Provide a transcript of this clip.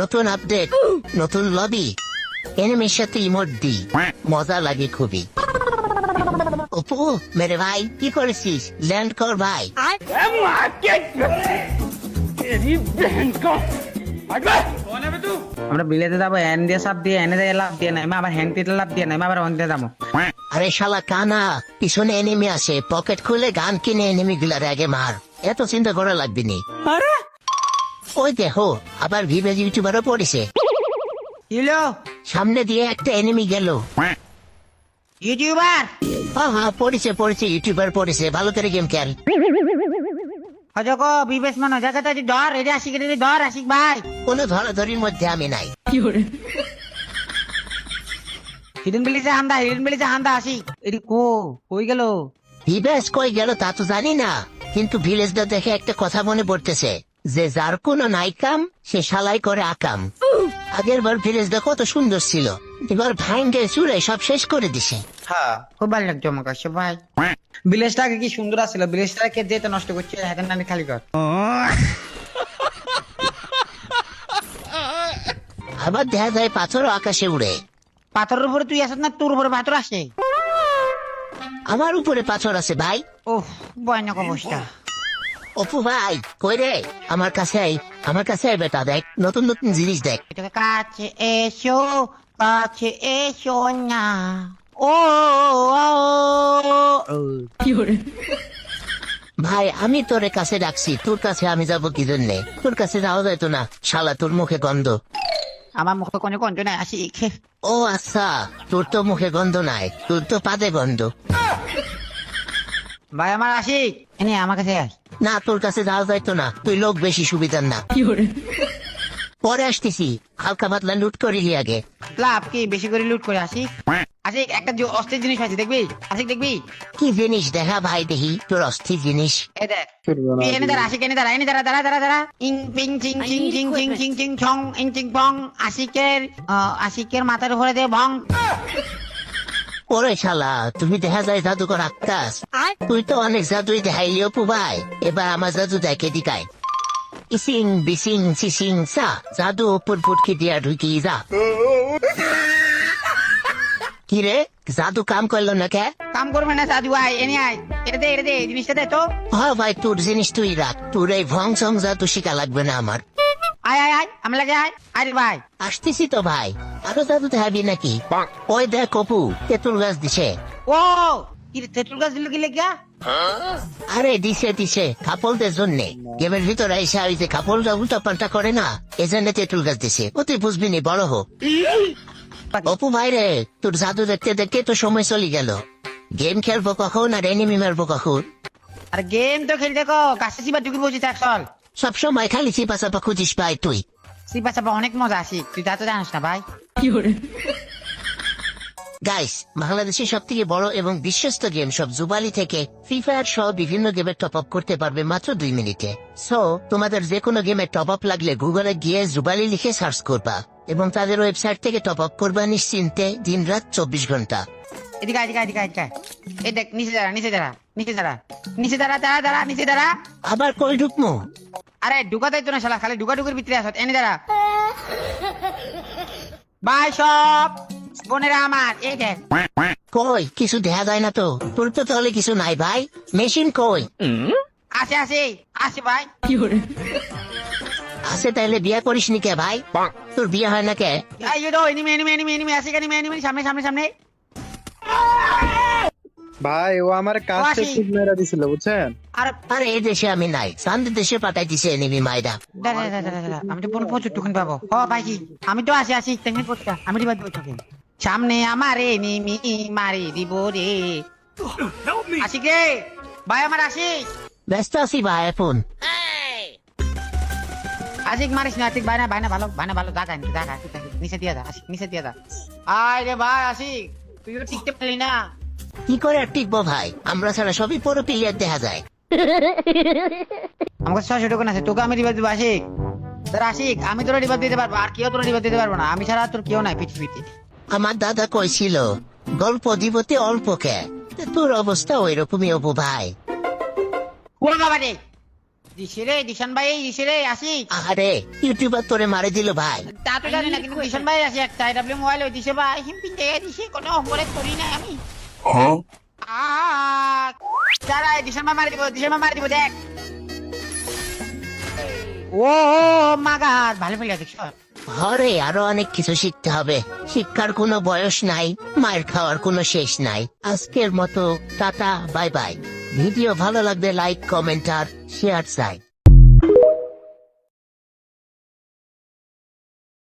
নতুন আপডেট, নতুন লবি, এনিমির সাথে ইমোট দি, মজা লাগে খুবই। অপু মেরে ভাই কি করেছিস? ল্যান্ড কর ভাই। আমরা বিলেতে যাবো হ্যান্ড দিয়ে সাপ দিয়ে এনে দিয়ে লাভ দিয়ে নাই আবার হ্যান্ড দিয়ে লাভ দিয়ে নাই আবার অন দিয়ে যাবো। আরে শালা কানা, পিছনে এনিমি আসে, পকেট খুলে গান কিনে এনিমি গুলার আগে মার, এত চিন্তা করা লাগবে নি। ওই দেখো আবার ভিভেজ ইউটিউবারও পড়েছে, ইলো সামনে দিয়ে একটা এনিমি গেল। ইউটিউবার হ্যাঁ পড়েছে ইউটিউবার পড়েছে, ভালো করে গেম খেল। হজক বিবেশ মনে জায়গা তো ধর এটা আসিক এটা ধর আসিক ভাই। কোনো ধরাধরির মধ্যে আমি নাই। হিডেন বিলিছে হান্দা আসিক এটি কই গেল? ভিভেজ কই গেল তা তো জানি না, কিন্তু ভিলেজটা দেখে একটা কথা মনে পড়তেছে, যে যার কোনো নাই কাম সে শালাই করে আকাম। আগের বার ভিলেজটা কত সুন্দর ছিল, এবার ভাইঙ্গে চুরে সব শেষ করে দিছে। হ্যাঁ খুব ভালো লাগছে আমার কাছে ভাই। বিলেজটা আগে কি সুন্দর আছিল, বিলেজটাকে যেতে নষ্ট করছে হাতের নানি খালি কর। আবার দেখা যায় পাথরও আকাশে উড়ে। পাথরের উপরে তুই আসত না, তোর উপরে পাথর আসে? আমার উপরে পাথর আছে ভাই। ওহ ভয়ানক অবস্থা। অপু ভাই কই রে? আমার কাছে আই, আমার কাছে আই বেটা, দেখ নতুন নতুন জিনিস দেখ। এটাকে কাছে এসো না। ও ভাই আমি তোরে কাছে ডাকছি, তোর কাছে আমি যাব কি জন্যে? তোর কাছে যাওয়া যাইতো না, শালা তোর মুখে গন্ধ। আমার মুখে কোনো গন্ধ নাই আসি। ও আচ্ছা, তোর তো মুখে গন্ধ নাই, তোর তো পাদে গন্ধ। ভাই আমার আসি এনে আমার কাছে আস। না তোর কাছে যাওয়া যাইতো না, তুই লোক বেশি সুবিধার না। পরে আসতেছি, হালকা পাতলা লুট করিলি আগে। লাভ কি বেশি করে লুট করে আসি। আসি একটা অস্থির জিনিস আছে দেখবি, আসি দেখবি। কি জিনিস দেখা ভাই, দেখি তোর অস্থির জিনিস। এ দেখ এনে দাঁড়া আসি, এনে দাঁড়া দাঁড়া ইং পিং চিং চিং চিং চিং চিং চিং ছং ইং চিং পং। আশিকের মাথার উপরে দে ভং। ওরে শালা, তুমি দেখা যায় জাদুকর আক্কাস, তুই তো অনেক জাদুই দেখাইলি অপু ভাই, এবার আমার জাদু দেখে দিকায়। ইসিং বিসিং সিসিং সা, জাদু অপুর ফুটকি দিয়া ঢুকি যা। কি রে, জাদু কাম করলো না কে? কাম করবে না সাধু ভাই, এনে আয় এটা দে জিনিসটা দে তো। হ্যাঁ ভাই তোর জিনিস তুই রাখ, তোর এই ভং সং জাদু শিখা লাগবে না আমার। আয় আমি লাগে আয় আরে ভাই। আসতেছি তো ভাই, আরো জাদু দেখাবি নাকি? ওই দেখ অপু, তেঁতুল গাছ দিছে। ও কি রে, তেঁতুল গাছ দিল কি লেগা? আরে দিছে কাপলদের জন্য, গেমের ভিতরে এসে ওই যে কাপলরা উল্টা পাল্টা করে না, এজন্য তেঁতুল গাছ দিছে। ও তুই বুঝবি নি, বড় হোক। অপু ভাই রে, তোর জাদু দেখতে দেখতে তো সময় চলে গেল। গেম খেলবো কখন আর এনিমি মারবো কখন? আর গেম তো খেলতে কো গাছে চিপা ঢুকি বসে থাক চল। সব সময় খালি চিপা চাপা খুঁজিস ভাই তুই। চিপা চাপা অনেক মজা আসি, তুই তা তো জানিস না ভাই। গাইস, বাংলাদেশের সব থেকে বড় এবং বিশ্বস্ত গেম সব জুবালি থেকে ফ্রি ফায়ার সহ বিভিন্ন গেমের টপ আপ করতে পারবে মাত্র 2 মিনিটে। সো তোমাদের যে কোনো গেমের টপ আপ লাগলে গুগলে গিয়ে জুবালি লিখে সার্চ করবা এবং তাদের ওয়েবসাইট থেকে টপ আপ করবা নিশ্চিন্তে, দিন রাত 24 ঘন্টা। এদিকে এই দেখ নিচে দাঁড়া। আবার কই ঢুকমু? আরে ঢুকাতেই তো না শালা, খালি ঢুকার ভিতরে আসত। এনে দাঁড়া ভাই সব বোনেরা আমার, এই দেখ। কই কিছু দেখা যায় না তো, তোর তো তাহলে কিছু নাই ভাই। মেশিন কই? আসে ভাই। আছে তাইলে বিয়া করিস নি কে ভাই? তোর বিয়ে হয় না কে? এই তো এনিমি আসে, এনিমি সামনে। ভাই ও আমার কাছ থেকে খুব মেরা দিছিল বুঝছেন। আরে এই দেশে আমি নাই, শান্তি দেশে পাঠাই দিছে এনিমি মাইরা। দাঁড়া আমি তো প্রচুর টুকুন পাবো। ও ভাই কি আমি তো আসি তেমনি পড়তা, আমি দিবা দিব তোকে। সামনে আমার এনিমি মারি দিব রে। আসি কে ভাই আমার আসি। ব্যস্ত আছি ভাই এখন। আশিক মারিস না, ঠিক ভাই না ভালো দাগা নিচে দিয়ে দা। আয় রে ভাই আশিক, তুই তো টিকতে পারলি না। কি করে আর টিকবো ভাই, আমরা ছাড়া সবই পুরো প্লেয়ার দেখা যায়। আমাকে 600 টোকেন আছে, তোকে আমি রিভাইভ দিব আশিক। তোর আশিক আমি তোর রিভাইভ দিতে পারবো, আর কেউ তোর রিভাইভ দিতে পারবো না, আমি ছাড়া তোর কেউ নাই পৃথিবীতে। আমার দাদা কইছিল গল্প দিবতে অল্প কে, তোর অবস্থা ওই রকমই অপু ভাই। ও বাবা রে দিছে রে দিশান ভাই দিছে রে আসি আরে ইউটিউবার তোরে মারে দিল ভাই। তা তো জানি না কিন্তু দিশান ভাই আসি একটা ডাব্লিউ মোবাইল দিছে ভাই হিমপিন দিয়ে দিছে কোনো অপরাধ করি নাই আমি যারা দিশান ভাই মারি দিব দেখ ও মাগার ভালো ফেলে দেখছ ঘরে আরো অনেক কিছু শিখতে হবে, শিক্ষার কোনো বয়স নাই, মায়ের খাওয়ার কোনো শেষ নাই। আজকের মতো টাটা, বাই বাই। ভিডিও ভালো লাগলে লাইক, কমেন্ট আর শেয়ার চাই।